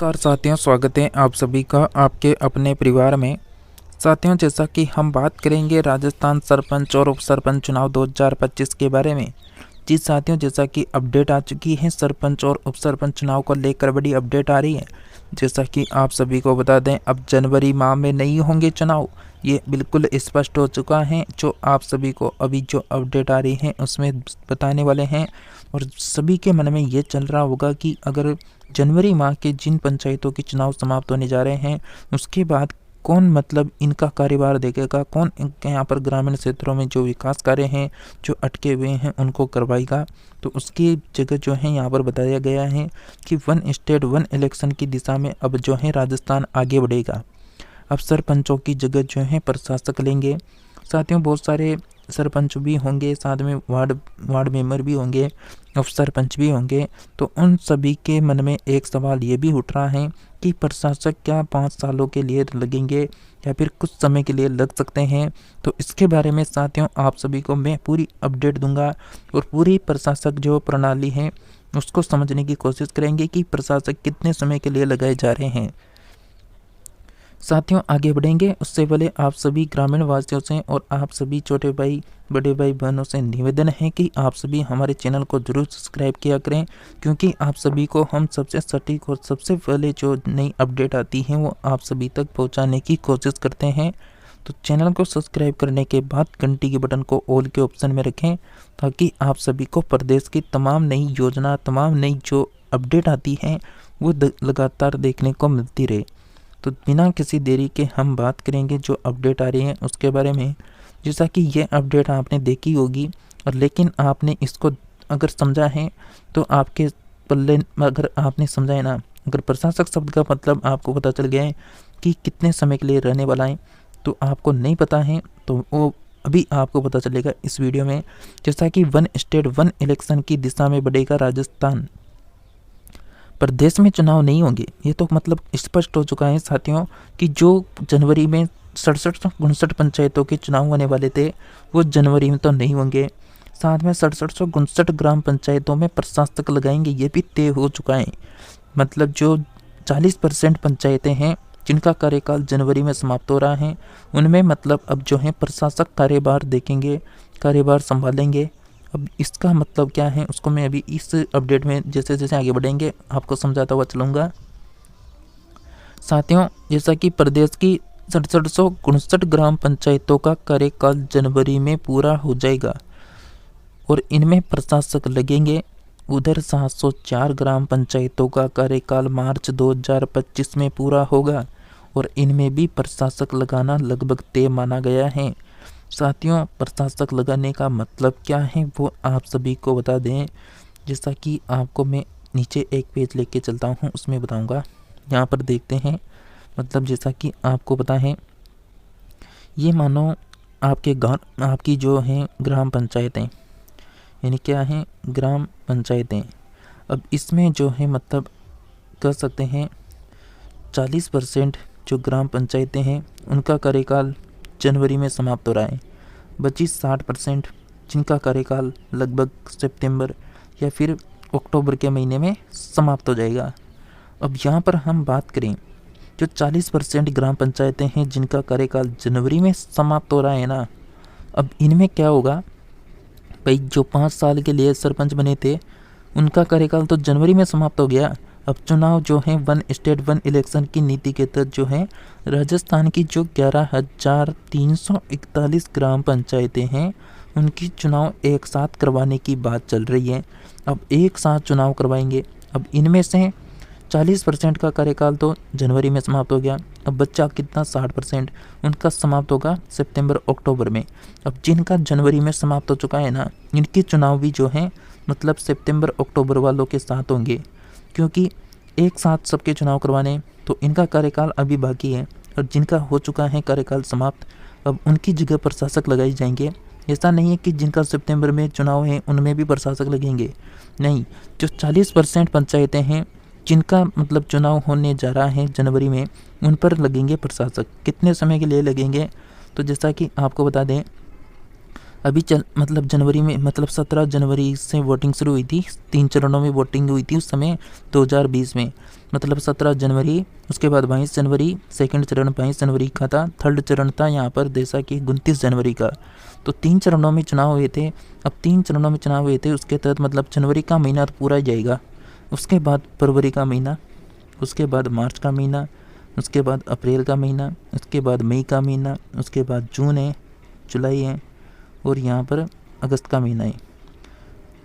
नमस्कार साथियों, स्वागत है आप सभी का आपके अपने परिवार में। साथियों, जैसा कि हम बात करेंगे राजस्थान सरपंच और उप सरपंच चुनाव 2025 के बारे में। जी साथियों, जैसा कि अपडेट आ चुकी है, सरपंच और उप सरपंच चुनाव को लेकर बड़ी अपडेट आ रही है। जैसा कि आप सभी को बता दें, अब जनवरी माह में नहीं होंगे चुनाव, ये बिल्कुल स्पष्ट हो चुका है। जो आप सभी को अभी जो अपडेट आ रही है उसमें बताने वाले हैं। और सभी के मन में ये चल रहा होगा कि अगर जनवरी माह के जिन पंचायतों के चुनाव समाप्त होने जा रहे हैं, उसके बाद कौन इनका कार्यभार देखेगा, कौन यहाँ पर ग्रामीण क्षेत्रों में जो विकास कार्य हैं जो अटके हुए हैं उनको करवाएगा। तो उसकी जगह जो है यहाँ पर बताया गया है कि वन स्टेट वन इलेक्शन की दिशा में अब जो है राजस्थान आगे बढ़ेगा। अब सरपंचों की जगह जो है प्रशासक लेंगे। साथियों, बहुत सारे सरपंच भी होंगे, साथ में वार्ड मेंबर भी होंगे, उप सरपंच भी होंगे। तो उन सभी के मन में एक सवाल ये भी उठ रहा है कि प्रशासक क्या 5 सालों के लिए लगेंगे या फिर कुछ समय के लिए लग सकते हैं। तो इसके बारे में साथियों आप सभी को मैं पूरी अपडेट दूंगा और पूरी प्रशासक जो प्रणाली है उसको समझने की कोशिश करेंगे कि प्रशासक कितने समय के लिए लगाए जा रहे हैं। साथियों, आगे बढ़ेंगे उससे पहले आप सभी ग्रामीण वासियों से और आप सभी छोटे भाई बड़े भाई बहनों से निवेदन है कि आप सभी हमारे चैनल को जरूर सब्सक्राइब किया करें, क्योंकि आप सभी को हम सबसे सटीक और सबसे पहले जो नई अपडेट आती है वो आप सभी तक पहुंचाने की कोशिश करते हैं। तो चैनल को सब्सक्राइब करने के बाद घंटी के बटन को ऑल के ऑप्शन में रखें, ताकि आप सभी को प्रदेश की तमाम नई योजना, तमाम नई जो अपडेट आती हैं वो लगातार देखने को मिलती रहे। तो बिना किसी देरी के हम बात करेंगे जो अपडेट आ रही है उसके बारे में। जैसा कि ये अपडेट आपने देखी होगी, और लेकिन आपने इसको अगर समझा है तो आपके पल्ले, अगर आपने समझा है ना, अगर प्रशासक शब्द का मतलब आपको पता चल गया है कि कितने समय के लिए रहने वाला है, तो आपको नहीं पता है तो वो अभी आपको पता चलेगा इस वीडियो में। जैसा कि वन स्टेट वन इलेक्शन की दिशा में बढ़ेगा राजस्थान, प्रदेश में चुनाव नहीं होंगे, ये तो स्पष्ट हो चुका है साथियों कि जो जनवरी में 6759 पंचायतों के चुनाव होने वाले थे वो जनवरी में तो नहीं होंगे। साथ में 6759 ग्राम पंचायतों में प्रशासक लगाएंगे, ये भी तय हो चुका है। जो 40% पंचायतें हैं जिनका कार्यकाल जनवरी में समाप्त हो रहा है, उनमें अब जो है प्रशासक कार्यभार देखेंगे, कार्यभार संभालेंगे। अब इसका मतलब क्या है उसको मैं अभी इस अपडेट में जैसे जैसे आगे बढ़ेंगे आपको समझाता हुआ चलूँगा। साथियों, जैसा कि प्रदेश की 6759 ग्राम पंचायतों का कार्यकाल जनवरी में पूरा हो जाएगा और इनमें प्रशासक लगेंगे। उधर 704 ग्राम पंचायतों का कार्यकाल मार्च 2025 में पूरा होगा और इनमें भी प्रशासक लगाना लगभग तय माना गया है। साथियों, प्रशासक लगाने का मतलब क्या है वो आप सभी को बता दें। जैसा कि आपको मैं नीचे एक पेज लेके चलता हूँ उसमें बताऊँगा। यहाँ पर देखते हैं, जैसा कि आपको पता है, ये मानो आपके गाँव, आपकी जो हैं ग्राम पंचायतें, यानी क्या है ग्राम पंचायतें। अब इसमें जो है कर सकते हैं 40% जो ग्राम पंचायतें हैं उनका कार्यकाल जनवरी में समाप्त हो रहा है। बची 60% जिनका कार्यकाल लगभग सितंबर या फिर अक्टूबर के महीने में समाप्त हो जाएगा। अब यहाँ पर हम बात करें, जो 40% ग्राम पंचायतें हैं जिनका कार्यकाल जनवरी में समाप्त हो रहा है ना, अब इनमें क्या होगा भाई, जो 5 साल के लिए सरपंच बने थे उनका कार्यकाल तो जनवरी में समाप्त हो गया। अब चुनाव जो है वन स्टेट वन इलेक्शन की नीति के तहत जो है राजस्थान की जो 11,341 ग्राम पंचायतें हैं उनकी चुनाव एक साथ करवाने की बात चल रही है। अब एक साथ चुनाव करवाएंगे। अब इनमें से 40% का कार्यकाल तो जनवरी में समाप्त हो गया। अब बच्चा कितना 60% उनका समाप्त होगा सितंबर अक्टूबर में। अब जिनका जनवरी में समाप्त हो चुका है ना, इनके चुनाव भी जो है सितंबर अक्टूबर वालों के साथ होंगे, क्योंकि एक साथ सबके चुनाव करवाने, तो इनका कार्यकाल अभी बाकी है। और जिनका हो चुका है कार्यकाल समाप्त, अब उनकी जगह प्रशासक लगाई जाएंगे। ऐसा नहीं है कि जिनका सितंबर में चुनाव है उनमें भी प्रशासक लगेंगे, नहीं। जो 40% पंचायतें हैं जिनका चुनाव होने जा रहा है जनवरी में, उन पर लगेंगे प्रशासक। कितने समय के लिए लगेंगे, तो जैसा कि आपको बता दें, अभी मतलब जनवरी में, मतलब 17 जनवरी से वोटिंग शुरू हुई थी, 3 चरणों में वोटिंग हुई थी उस समय 2020 में। मतलब 17 जनवरी, उसके बाद 22 जनवरी, सेकंड चरण 22 जनवरी का था, थर्ड चरण था यहाँ पर जैसा कि 29 जनवरी का। तो 3 चरणों में चुनाव हुए थे। अब 3 चरणों में चुनाव हुए थे, उसके तहत मतलब जनवरी का महीना तो पूरा ही जाएगा, उसके बाद फरवरी का महीना, उसके बाद मार्च का महीना, उसके बाद अप्रैल का महीना, उसके बाद मई का महीना, उसके बाद जून है, जुलाई है, और यहाँ पर अगस्त का महीना है।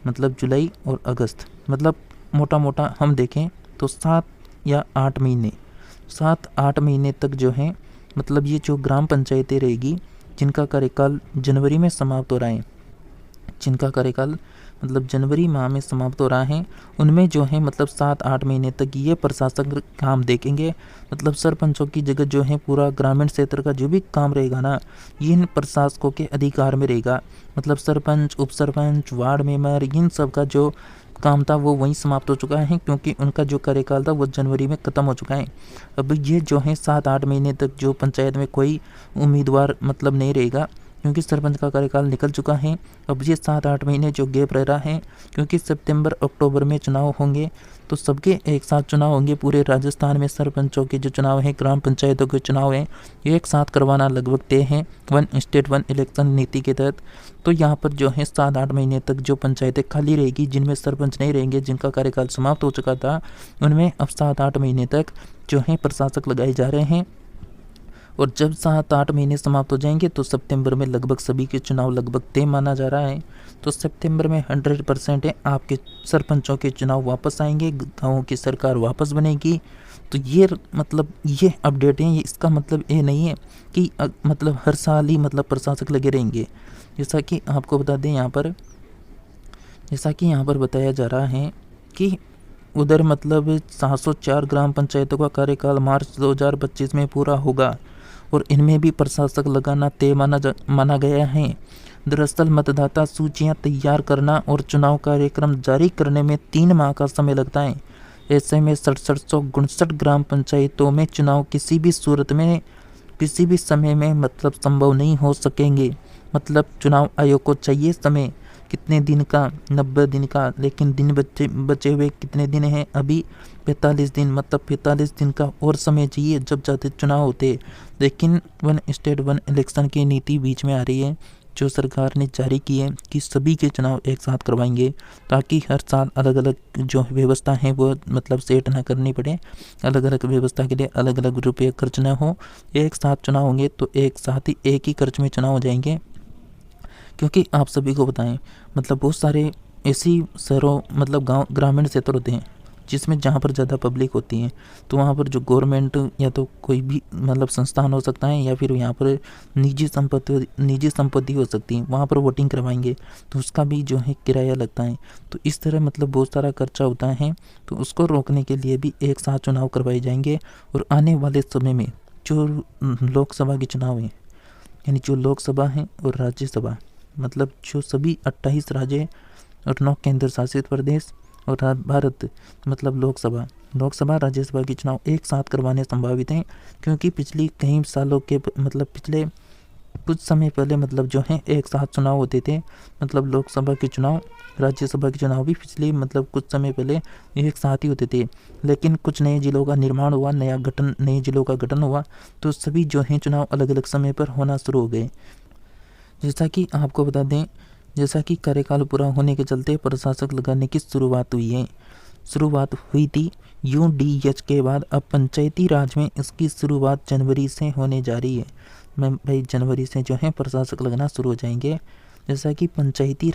मतलब जुलाई और अगस्त, मतलब मोटा मोटा हम देखें तो 7 या 8 महीने, 7-8 महीने तक जो है मतलब ये जो ग्राम पंचायतें रहेगी, जिनका कार्यकाल जनवरी में समाप्त हो रहा है, जिनका कार्यकाल मतलब जनवरी माह में समाप्त हो रहा है, उनमें जो है मतलब 7-8 महीने तक ये प्रशासक काम देखेंगे। मतलब सरपंचों की जगह जो है पूरा ग्रामीण क्षेत्र का जो भी काम रहेगा ना, ये इन प्रशासकों के अधिकार में रहेगा। मतलब सरपंच, उप सरपंच, वार्ड मेंबर, इन सब का जो काम था वो वहीं समाप्त हो चुका है, क्योंकि उनका जो कार्यकाल था वो जनवरी में ख़त्म हो चुका है। अब ये जो है 7-8 महीने तक जो पंचायत में कोई उम्मीदवार मतलब नहीं रहेगा, क्योंकि सरपंच का कार्यकाल निकल चुका है। अब ये 7-8 महीने जो गैप रह रहा है, क्योंकि सितंबर अक्टूबर में चुनाव होंगे, तो सबके एक साथ चुनाव होंगे। पूरे राजस्थान में सरपंचों के जो चुनाव हैं, ग्राम पंचायतों के चुनाव हैं, ये एक साथ करवाना लगभग तय है, 1 स्टेट 1 इलेक्शन नीति के तहत। तो यहाँ पर जो है 7-8 महीने तक जो पंचायतें खाली रहेगी, जिनमें सरपंच नहीं रहेंगे, जिनका कार्यकाल समाप्त हो चुका था, उनमें अब 7-8 महीने तक जो है प्रशासक लगाए जा रहे हैं। और जब 7-8 महीने समाप्त हो जाएंगे तो सितंबर में लगभग सभी के चुनाव लगभग तय माना जा रहा है। तो सितंबर में 100% है आपके सरपंचों के चुनाव वापस आएंगे, गाँवों की सरकार वापस बनेगी। तो ये मतलब ये अपडेट है, इसका मतलब ये नहीं है कि मतलब हर साल ही मतलब प्रशासक लगे रहेंगे। जैसा कि आपको बता दें जैसा कि यहाँ पर बताया जा रहा है कि उधर मतलब 704 ग्राम पंचायतों का कार्यकाल मार्च 2025 में पूरा होगा, और इनमें भी प्रशासक लगाना तय माना गया है। दरअसल मतदाता सूचियां तैयार करना और चुनाव कार्यक्रम जारी करने में 3 माह का समय लगता है। ऐसे में 6759 ग्राम पंचायतों में चुनाव किसी भी सूरत में किसी भी समय में मतलब संभव नहीं हो सकेंगे। मतलब चुनाव आयोग को चाहिए समय कितने दिन का, 90 दिन का, लेकिन दिन बचे हुए कितने दिन हैं अभी, 45 दिन। मतलब 45 दिन का और समय चाहिए जब जाते चुनाव होते। लेकिन 1 स्टेट 1 इलेक्शन की नीति बीच में आ रही है, जो सरकार ने जारी की है कि सभी के चुनाव एक साथ करवाएंगे, ताकि हर साल अलग अलग जो व्यवस्था है वो मतलब सेट ना करनी पड़े, अलग अलग व्यवस्था के लिए अलग अलग रुपये खर्च ना हो। एक साथ चुनाव होंगे तो एक साथ ही एक ही खर्च में चुनाव हो जाएंगे। क्योंकि आप सभी को बताएं मतलब बहुत सारे ऐसी शहरों मतलब गांव ग्रामीण क्षेत्र होते हैं जिसमें जहाँ पर ज़्यादा पब्लिक होती है, तो वहाँ पर जो गवर्नमेंट या तो कोई भी मतलब संस्थान हो सकता है, या फिर यहाँ पर निजी संपत्ति हो सकती है, वहाँ पर वोटिंग करवाएंगे तो उसका भी जो है किराया लगता है। तो इस तरह मतलब बहुत सारा खर्चा होता है, तो उसको रोकने के लिए भी एक साथ चुनाव करवाए जाएंगे। और आने वाले समय में जो लोकसभा के चुनाव हैं, यानी जो लोकसभा है और राज्यसभा, मतलब जो सभी 28 राज्य और 9 केंद्र शासित प्रदेश और भारत, मतलब लोकसभा राज्यसभा के चुनाव एक साथ करवाने संभावित हैं। क्योंकि पिछली कई सालों के मतलब पिछले कुछ समय पहले मतलब जो है एक साथ चुनाव होते थे, मतलब लोकसभा के चुनाव, राज्यसभा के चुनाव भी पिछले मतलब कुछ समय पहले एक साथ ही होते थे। लेकिन कुछ नए जिलों का निर्माण हुआ, नए जिलों का गठन हुआ, तो सभी जो हैं चुनाव अलग अलग समय पर होना शुरू हो गए। जैसा कि आपको बता दें, जैसा कि कार्यकाल पूरा होने के चलते प्रशासक लगाने की शुरुआत हुई थी UDH के बाद। अब पंचायती राज में इसकी शुरुआत जनवरी से होने जा रही है। मैं भाई जनवरी से जो है प्रशासक लगना शुरू हो जाएंगे। जैसा कि पंचायती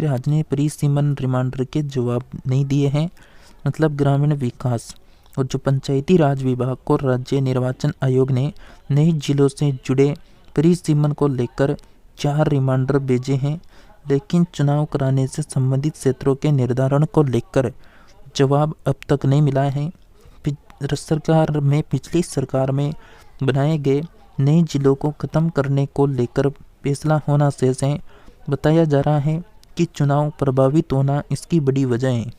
राज ने परिसीमन रिमाइंडर के जवाब नहीं दिए हैं। मतलब ग्रामीण विकास और जो पंचायती राज विभाग को राज्य निर्वाचन आयोग ने नए जिलों से जुड़े परिसीमन को लेकर 4 रिमाइंडर भेजे हैं, लेकिन चुनाव कराने से संबंधित क्षेत्रों के निर्धारण को लेकर जवाब अब तक नहीं मिला है। पिछली सरकार में बनाए गए नए जिलों को खत्म करने को लेकर फैसला होना शेष है। बताया जा रहा है कि चुनाव प्रभावित होना इसकी बड़ी वजह है।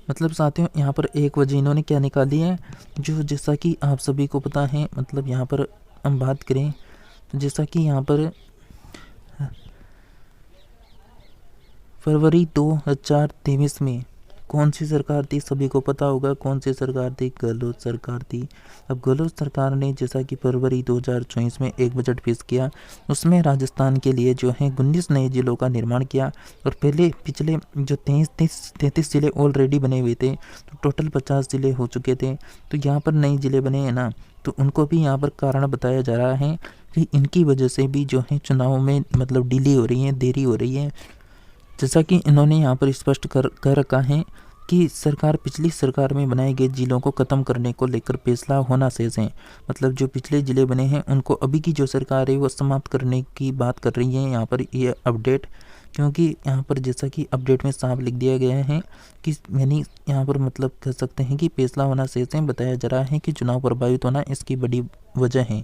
मतलब साथियों, यहाँ पर एक वजह इन्होंने क्या निकाली है, जो जैसा कि आप सभी को पता है, मतलब यहाँ पर हम बात करें तो जैसा कि यहाँ पर फरवरी 2023 में कौन सी सरकार थी? सभी को पता होगा कौन सी सरकार थी। गहलोत सरकार थी। अब गहलोत सरकार ने जैसा कि फरवरी 2024 में एक बजट पेश किया, उसमें राजस्थान के लिए जो है 19 नए जिलों का निर्माण किया। और पिछले जो 33 जिले ऑलरेडी बने हुए थे, तो टोटल 50 जिले हो चुके थे। तो यहाँ पर नए जिले बने हैं ना, तो उनको भी यहाँ पर कारण बताया जा रहा है कि इनकी वजह से भी जो है चुनाव में मतलब डिले हो रही है, देरी हो रही है। जैसा कि इन्होंने यहाँ पर स्पष्ट कर रखा है कि पिछली सरकार में बनाए गए जिलों को ख़त्म करने को लेकर फैसला होना शेष है। मतलब जो पिछले ज़िले बने हैं उनको अभी की जो सरकार है वो समाप्त करने की बात कर रही है यहाँ पर ये अपडेट। क्योंकि यहाँ पर जैसा कि अपडेट में साफ लिख दिया गया है कि यानी यहाँ पर मतलब कह सकते हैं कि फैसला होना शेष है। बताया जा रहा है कि चुनाव प्रभावित होना इसकी बड़ी वजह है।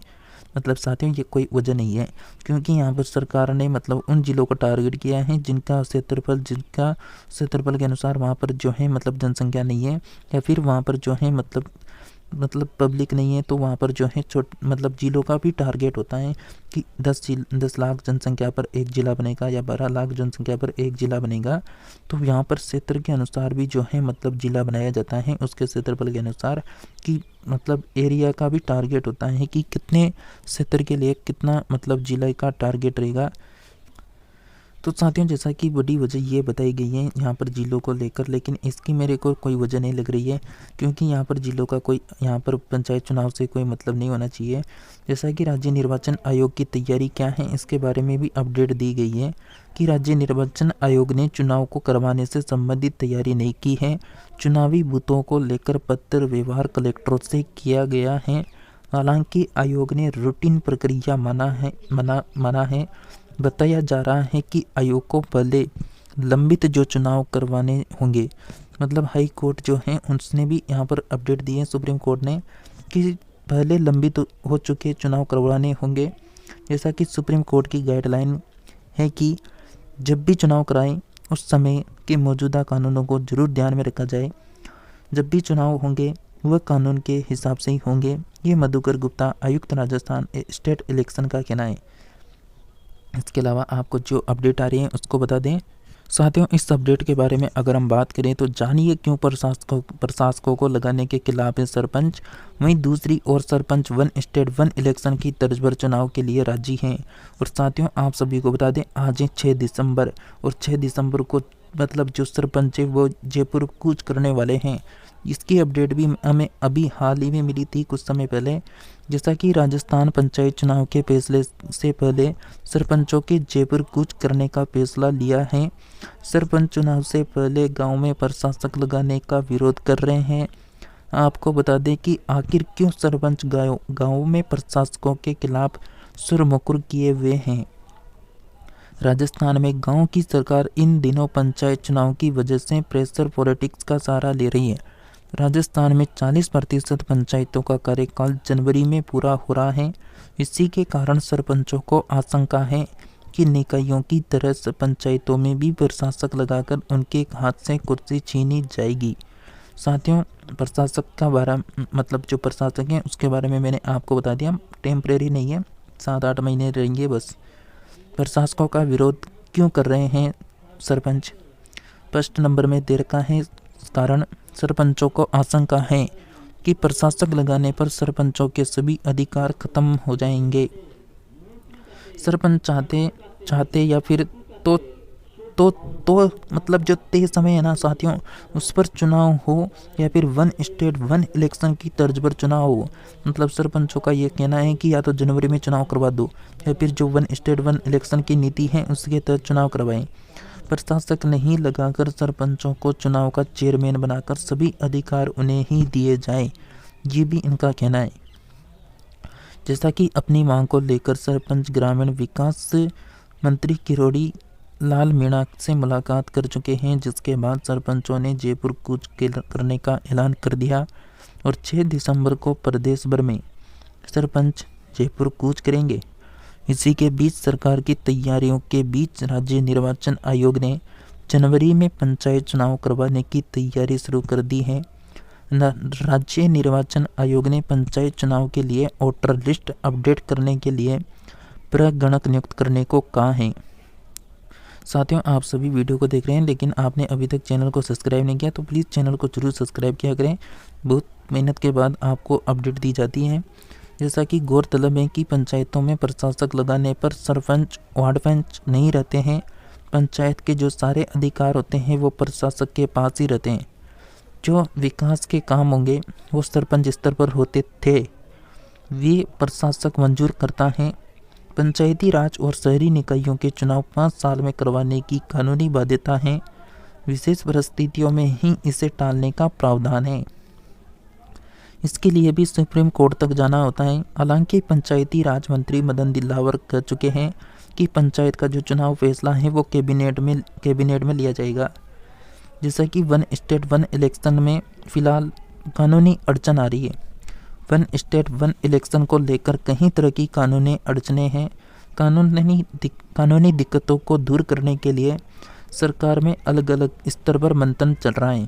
मतलब साथियों ये कोई वजह नहीं है, क्योंकि यहाँ पर सरकार ने मतलब उन जिलों को टारगेट किया है जिनका क्षेत्रफल के अनुसार वहाँ पर जो है मतलब जनसंख्या नहीं है, या फिर वहाँ पर जो है मतलब पब्लिक नहीं है। तो वहाँ पर जो है मतलब जिलों का भी टारगेट होता है कि 10 लाख जनसंख्या पर एक ज़िला बनेगा या 12 लाख जनसंख्या पर एक ज़िला बनेगा। तो यहाँ पर क्षेत्र के अनुसार भी जो है मतलब ज़िला बनाया जाता है उसके क्षेत्रफल के अनुसार, कि मतलब एरिया का भी टारगेट होता है कि कितने क्षेत्र के लिए कितना मतलब ज़िला का टारगेट रहेगा। तो साथियों जैसा कि बड़ी वजह ये बताई गई है यहाँ पर जिलों को लेकर, लेकिन इसकी मेरे को कोई वजह नहीं लग रही है, क्योंकि यहाँ पर जिलों का कोई यहाँ पर पंचायत चुनाव से कोई मतलब नहीं होना चाहिए। जैसा कि राज्य निर्वाचन आयोग की तैयारी क्या है इसके बारे में भी अपडेट दी गई है कि राज्य निर्वाचन आयोग ने चुनाव को करवाने से संबंधित तैयारी नहीं की है। चुनावी बूथों को लेकर पत्र व्यवहार कलेक्टरों से किया गया है। हालांकि आयोग ने रूटीन प्रक्रिया माना है। बताया जा रहा है कि आयोग को पहले लंबित जो चुनाव करवाने होंगे, मतलब हाई कोर्ट जो है उसने भी यहाँ पर अपडेट दी है, सुप्रीम कोर्ट ने, कि पहले लंबित हो चुके चुनाव करवाने होंगे। जैसा कि सुप्रीम कोर्ट की गाइडलाइन है कि जब भी चुनाव कराएं उस समय के मौजूदा कानूनों को जरूर ध्यान में रखा जाए। जब भी चुनाव होंगे वह कानून के हिसाब से ही होंगे। ये मधुकर गुप्ता, आयुक्त राजस्थान स्टेट इलेक्शन का कहना है। इसके अलावा आपको जो अपडेट आ रही है उसको बता दें। साथियों इस अपडेट के बारे में अगर हम बात करें तो जानिए क्यों प्रशासकों को लगाने के खिलाफ है सरपंच। वहीं दूसरी ओर सरपंच 1 स्टेट 1 इलेक्शन की तर्ज पर चुनाव के लिए राजी हैं। और साथियों आप सभी को बता दें आज है 6 दिसंबर, और 6 दिसंबर को मतलब जो सरपंच है वो जयपुर कूच करने वाले हैं। इसकी अपडेट भी हमें अभी हाल ही में मिली थी कुछ समय पहले। जैसा कि राजस्थान पंचायत चुनाव के फैसले से पहले सरपंचों के जयपुर कूच करने का फैसला लिया है। सरपंच चुनाव से पहले गांव में प्रशासक लगाने का विरोध कर रहे हैं। आपको बता दें कि आखिर क्यों सरपंच गाँव में प्रशासकों के खिलाफ सुरमुखर किए हुए हैं। राजस्थान में गांव की सरकार इन दिनों पंचायत चुनाव की वजह से प्रेशर पॉलिटिक्स का सहारा ले रही है। राजस्थान में 40% पंचायतों का कार्यकाल जनवरी में पूरा हो रहा है। इसी के कारण सरपंचों को आशंका है कि निकायों की तरह पंचायतों में भी प्रशासक लगाकर उनके हाथ से कुर्सी छीनी जाएगी। साथियों प्रशासक का बारे मतलब जो प्रशासक हैं उसके बारे में मैंने आपको बता दिया, टेम्परेरी नहीं है, 7-8 महीने रहेंगे बस। प्रशासकों का विरोध क्यों कर रहे हैं सरपंच? फर्स्ट नंबर में दे रखा है कारण सरपंचों को आशंका है कि प्रशासक लगाने पर सरपंचों के सभी अधिकार खत्म हो जाएंगे। सरपंच चाहते या फिर तो मतलब जो तय समय है ना साथियों उस पर चुनाव हो, या फिर 1 स्टेट 1 इलेक्शन की तर्ज पर चुनाव हो। मतलब सरपंचों का ये कहना है कि या तो जनवरी में चुनाव करवा दो, या फिर जो 1 स्टेट 1 इलेक्शन की नीति है उसके तहत चुनाव करवाएं। प्रशासक नहीं लगाकर सरपंचों को चुनाव का चेयरमैन बनाकर सभी अधिकार उन्हें ही दिए जाएं, ये भी इनका कहना है। जैसा कि अपनी मांग को लेकर सरपंच ग्रामीण विकास मंत्री किरोड़ी लाल मीणा से मुलाकात कर चुके हैं, जिसके बाद सरपंचों ने जयपुर कूच करने का ऐलान कर दिया। और 6 दिसंबर को प्रदेश भर में सरपंच जयपुर कूच करेंगे। इसी के बीच सरकार की तैयारियों के बीच राज्य निर्वाचन आयोग ने जनवरी में पंचायत चुनाव करवाने की तैयारी शुरू कर दी है। राज्य निर्वाचन आयोग ने पंचायत चुनाव के लिए वोटर लिस्ट अपडेट करने के लिए प्रगणक नियुक्त करने को कहा है। साथियों, आप सभी वीडियो को देख रहे हैं लेकिन आपने अभी तक चैनल को सब्सक्राइब नहीं किया तो प्लीज़ चैनल को जरूर सब्सक्राइब किया करें। बहुत मेहनत के बाद आपको अपडेट दी जाती है। जैसा कि गौरतलब है कि पंचायतों में प्रशासक लगाने पर सरपंच वार्ड पंच नहीं रहते हैं। पंचायत के जो सारे अधिकार होते हैं वो प्रशासक के पास ही रहते हैं। जो विकास के काम होंगे वो सरपंच स्तर पर होते थे, वे प्रशासक मंजूर करता है। पंचायती राज और शहरी निकायों के चुनाव 5 साल में करवाने की कानूनी बाध्यता है। विशेष परिस्थितियों में ही इसे टालने का प्रावधान है। इसके लिए भी सुप्रीम कोर्ट तक जाना होता है। हालांकि पंचायती राज मंत्री मदन दिलावर कह चुके हैं कि पंचायत का जो चुनाव फैसला है वो कैबिनेट में लिया जाएगा। जैसा कि वन स्टेट वन इलेक्शन में फिलहाल कानूनी अड़चन आ रही है। वन स्टेट वन इलेक्शन को लेकर कई तरह की कानूनी अड़चने हैं। कानूनी दिक्कतों को दूर करने के लिए सरकार में अलग अलग स्तर पर मंथन चल रहा है।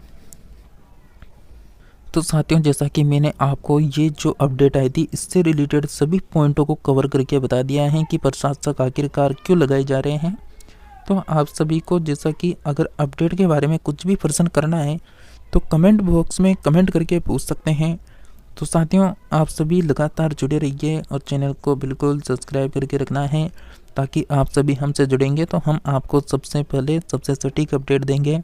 तो साथियों, जैसा कि मैंने आपको ये जो अपडेट आई थी इससे रिलेटेड सभी पॉइंटों को कवर करके बता दिया है कि प्रशासक आखिरकार क्यों लगाए जा रहे हैं। तो आप सभी को जैसा कि अगर अपडेट के बारे में कुछ भी प्रश्न करना है तो कमेंट बॉक्स में कमेंट करके पूछ सकते हैं। तो साथियों, आप सभी लगातार जुड़े रहिए और चैनल को बिल्कुल सब्सक्राइब करके रखना है ताकि आप सभी हमसे जुड़ेंगे तो हम आपको सबसे पहले सबसे सटीक अपडेट देंगे।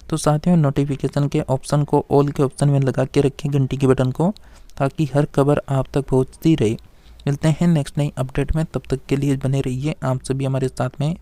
तो साथियों, नोटिफिकेशन के ऑप्शन को ऑल के ऑप्शन में लगा के रखें, घंटी के बटन को, ताकि हर खबर आप तक पहुंचती रहे। मिलते हैं नेक्स्ट नई अपडेट में, तब तक के लिए बने रहिए आप सभी हमारे साथ में।